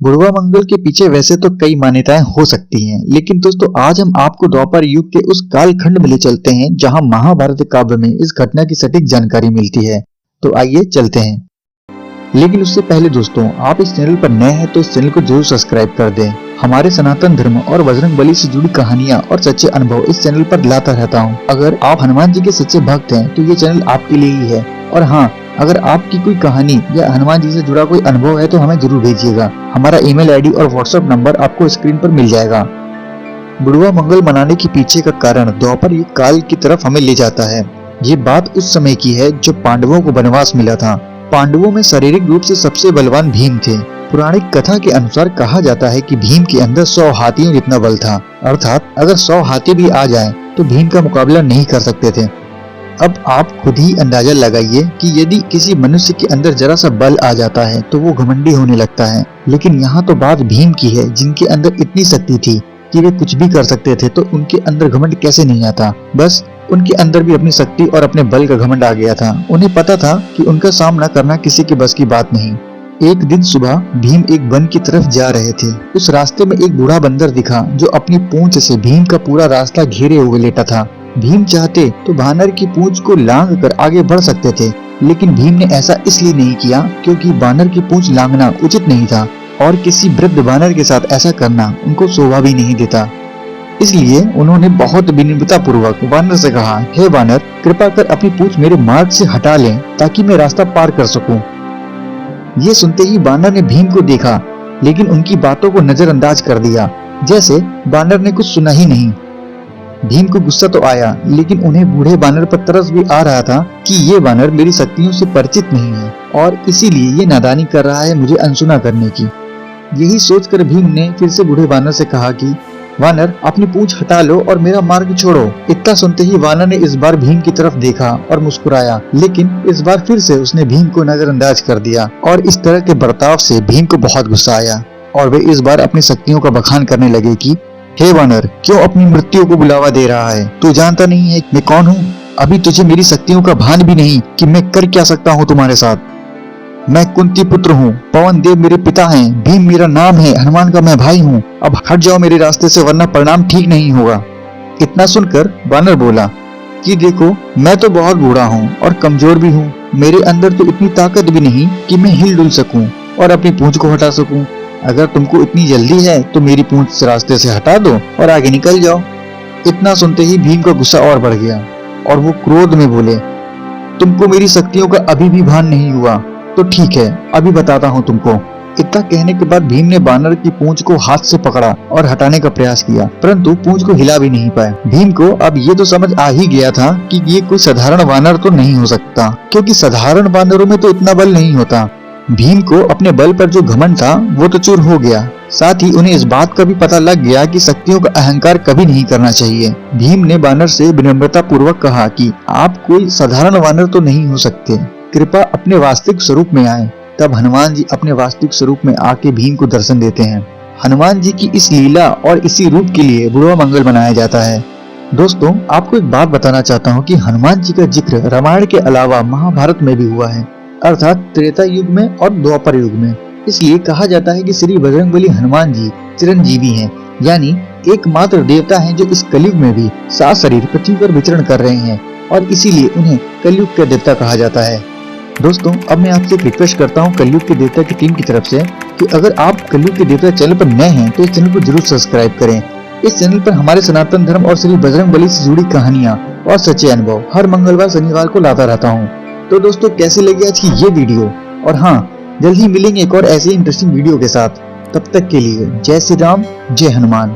बुढ़वा मंगल के पीछे वैसे तो कई मान्यताएं हो सकती हैं, लेकिन दोस्तों आज हम आपको द्वापर युग के उस कालखंड में ले चलते हैं जहां महाभारत काव्य में इस घटना की सटीक जानकारी मिलती है। तो आइए चलते हैं। लेकिन उससे पहले दोस्तों, आप इस चैनल पर नए हैं तो इस चैनल को जरूर सब्सक्राइब कर दें। हमारे सनातन धर्म और बजरंगबली से जुड़ी कहानियां और सच्चे अनुभव इस चैनल पर लाता रहता हूं। अगर आप हनुमान जी के सच्चे भक्त हैं तो ये चैनल आपके लिए ही है। और हाँ, अगर आपकी कोई कहानी या हनुमान जी से जुड़ा कोई अनुभव है तो हमें जरूर भेजिएगा। हमारा ईमेल आईडी और व्हाट्सएप नंबर आपको स्क्रीन पर मिल जाएगा। बुढ़वा मंगल मनाने के पीछे का कारण द्वापर युग काल की तरफ हमें ले जाता है। ये बात उस समय की है जब पांडवों को वनवास मिला था। पांडवों में शारीरिक रूप से सबसे बलवान भीम थे। पुराणिक कथा के अनुसार कहा जाता है कि भीम के अंदर 100 हाथियों जितना बल था, अर्थात अगर 100 हाथी भी आ जाएं तो भीम का मुकाबला नहीं कर सकते थे। अब आप खुद ही अंदाजा लगाइए कि यदि किसी मनुष्य के अंदर जरा सा बल आ जाता है तो वो घमंडी होने लगता है। लेकिन यहाँ तो बात भीम की है, जिनके अंदर इतनी शक्ति थी कि वे कुछ भी कर सकते थे, तो उनके अंदर घमंड कैसे नहीं आता। बस उनके अंदर भी अपनी शक्ति और अपने बल का घमंड आ गया था। उन्हें पता था कि उनका सामना करना किसी के बस की बात नहीं। एक दिन सुबह भीम एक वन की तरफ जा रहे थे। उस रास्ते में एक बूढ़ा बंदर दिखा जो अपनी पूंछ से भीम का पूरा रास्ता घेरे हुए लेटा था। भीम चाहते तो बानर की पूंछ को लांग कर आगे बढ़ सकते थे, लेकिन भीम ने ऐसा इसलिए नहीं किया क्योंकि बानर की पूंछ लांघना उचित नहीं था और किसी वृद्ध बानर के साथ ऐसा करना उनको शोभा भी नहीं देता। इसलिए उन्होंने बहुत विनम्रता पूर्वक बानर से कहा, हे बानर, कृपा कर अपनी पूंछ मेरे मार्ग से हटा लें ताकि मैं रास्ता पार कर सकूं। ये सुनते ही बानर ने भीम को देखा, लेकिन उनकी बातों को नजरअंदाज कर दिया, जैसे बानर ने कुछ सुना ही नहीं। भीम को गुस्सा तो आया, लेकिन उन्हें बूढ़े बानर पर तरस भी आ रहा था कि ये बानर मेरी शक्तियों से परिचित नहीं है और इसीलिए ये नादानी कर रहा है मुझे अनसुना करने की। यही सोचकर भीम ने फिर से बूढ़े बानर से कहा कि वानर, अपनी पूंछ हटा लो और मेरा मार्ग छोड़ो। इतना सुनते ही वानर ने इस बार भीम की तरफ देखा और मुस्कुराया, लेकिन इस बार फिर से उसने भीम को नजरअंदाज कर दिया और इस तरह के बर्ताव से भीम को बहुत गुस्सा आया और वे इस बार अपनी शक्तियों का बखान करने लगे कि हे वानर, क्यों अपनी मृत्यु को बुलावा दे रहा है? तू जानता नहीं है मैं कौन हूँ? अभी तुझे मेरी शक्तियों का भान भी नहीं कि मैं कर क्या सकता हूँ तुम्हारे साथ। मैं कुंती पुत्र हूँ, पवन देव मेरे पिता हैं, भीम मेरा नाम है, हनुमान का मैं भाई हूँ। अब हट जाओ मेरे रास्ते से, वरना परिणाम ठीक नहीं होगा। इतना सुनकर बानर बोला कि देखो, मैं तो बहुत बूढ़ा हूँ और कमजोर भी हूँ। मेरे अंदर तो इतनी ताकत भी नहीं कि मैं हिल डुल सकूं और अपनी पूंछ को हटा सकूं। अगर तुमको इतनी जल्दी है तो मेरी पूंछ रास्ते से हटा दो और आगे निकल जाओ। इतना सुनते ही भीम का गुस्सा और बढ़ गया और वो क्रोध में बोले, तुमको मेरी शक्तियों का अभी भी भान नहीं हुआ? तो ठीक है, अभी बताता हूँ तुमको। इतना कहने के बाद भीम ने बानर की पूंछ को हाथ से पकड़ा और हटाने का प्रयास किया, परंतु पूंछ को हिला भी नहीं पाया। भीम को अब ये तो समझ आ ही गया था कि ये कोई साधारण बानर तो नहीं हो सकता, क्योंकि साधारण बानरों में तो इतना बल नहीं होता। भीम को अपने बल पर जो घमंड था वो तो चूर हो गया। साथ ही उन्हें इस बात का भी पता लग गया कि शक्तियों का अहंकार कभी नहीं करना चाहिए। भीम ने बानर से विनम्रता पूर्वक कहा कि आप कोई साधारण बानर तो नहीं हो सकते, कृपया अपने वास्तविक स्वरूप में आए। तब हनुमान जी अपने वास्तविक स्वरूप में आके भीम को दर्शन देते हैं। हनुमान जी की इस लीला और इसी रूप के लिए बुढ़वा मंगल मनाया जाता है। दोस्तों, आपको एक बात बताना चाहता हूँ कि हनुमान जी का जिक्र रामायण के अलावा महाभारत में भी हुआ है, अर्थात त्रेता युग में और द्वापर युग में। इसलिए कहा जाता है कि श्री बजरंगबली हनुमान जी चिरंजीवी हैं, यानी एकमात्र देवता हैं जो इस कलयुग में भी सात शरीर पृथ्वी पर विचरण कर रहे हैं और इसीलिए उन्हें कलयुग के देवता कहा जाता है। दोस्तों, अब मैं आपसे एक रिक्वेस्ट करता हूँ कलयुग के देवता की टीम की तरफ से कि अगर आप कलयुग के देवता चैनल पर नए हैं तो इस चैनल को जरूर सब्सक्राइब करें। इस चैनल पर हमारे सनातन धर्म और श्री बजरंगबली से जुड़ी कहानियाँ और सच्चे अनुभव हर मंगलवार शनिवार को लाता रहता हूँ। तो दोस्तों, कैसी लगी आज की ये वीडियो? और हाँ, जल्द ही मिलेंगे एक और ऐसी इंटरेस्टिंग वीडियो के साथ। तब तक के लिए जय श्री राम, जय हनुमान।